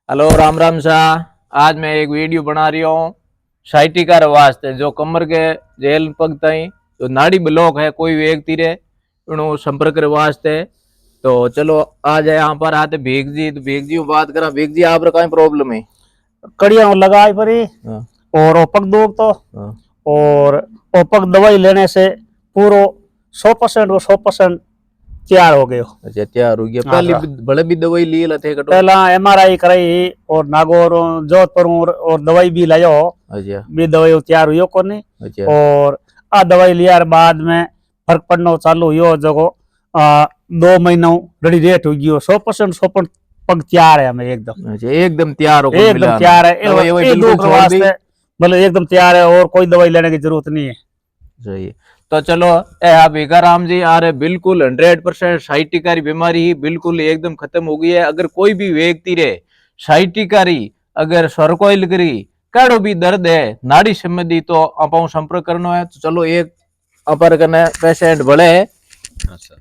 Hello Ram Ram Shah. आज मैं एक वीडियो बना रही हूँ साइटिका वास्ते जो कमर के जेल पग ताई जो नाड़ी ब्लॉक है कोई व्यक्ति रे उन्हों संपर्क रे वास्ते। तो चलो आ जाए यहाँ पर आते भीख जी। तो भीख जी बात करा। भीख जी आप कहीं प्रॉब्लम है? कड़िया लगाई परी हाँ, और ओपक दो तो हाँ। और ओपक दवाई लेने से पूरो 100% वो 100% तैयार हो गयो। अच्छा तैयार हो गया। हाँ पहले सर। बड़े भी दवाई लिए लथे कटो। पहला MRI कराई और नागौर जोधपुर और दवाई भी लायो अच्छा भी दवाई तैयार हुई को नहीं। अच्छा और आ दवाई लिया बाद में फर्क पड़ना चालू हुई जगो 2 महीना रेडी रेट हो गयो 100% पग तैयार है हमें एकदम अच्छा एकदम तैयार हो कुल एकदम मिलाना। तैयार है दवाई ववाई ये बिल्कुल दो छोड़ दी। वास्ते मतलब एकदम तैयार है और कोई दवाई लेने की जरूरत नहीं है। सही है। तो चलो भीखा राम जी आ रहे बिल्कुल 100% साइटिका बीमारी ही बिल्कुल एकदम खत्म हो गई है। अगर कोई भी व्यक्ति रे साइटिका अगर सर्कोइल करी कड़ो भी दर्द है नाड़ी संबंधी तो आप संपर्क करना है। तो चलो एक अपर कने पेशेंट बड़े है। हाँ सर,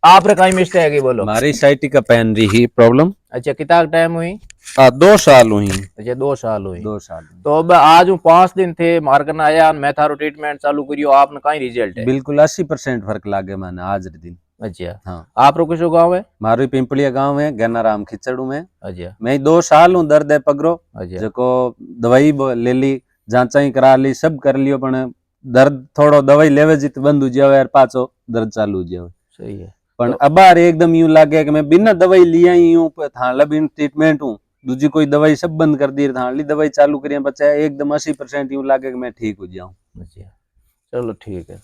आप रे कहीं मिस्टेक है बोलो। हमारी साइटिका पहन रही ही प्रॉब्लम। अच्छा कितना टाइम हुई? 2 साल हुई। अच्छा 2 साल हुई। 2 साल तो अब आज 5 दिन थे मारकन आया मैं थारो ट्रीटमेंट चालू करियो आपने कहीं रिजल्ट है? बिल्कुल 80% फर्क लागे मैंने आज रे दिन। अच्छा हाँ, आप रो किसो गाँव है? मारू पिंपलिया गांव है, गन्नाराम खिचड़ू में। अच्छा मैं 2 साल हूँ दर्द है पगरो। अच्छा जको दवाई ले ली, जांचा ही करा ली, सब कर लियो, पण दर्द थोड़ो दवाई लेवे जित बंद हो जावे यार पाछो दर्द चालू हो जावे। सही है। पण तो अबार एकदम यूं लागे कि मैं बिना दवाई लिया ही हूँ था लब ट्रीटमेंट हूँ। दूजी कोई दवाई सब बंद कर दी था दवाई चालू करिए बच्चा एकदम 80% यूं लागे कि मैं ठीक हो जाऊं। अच्छा चलो ठीक है।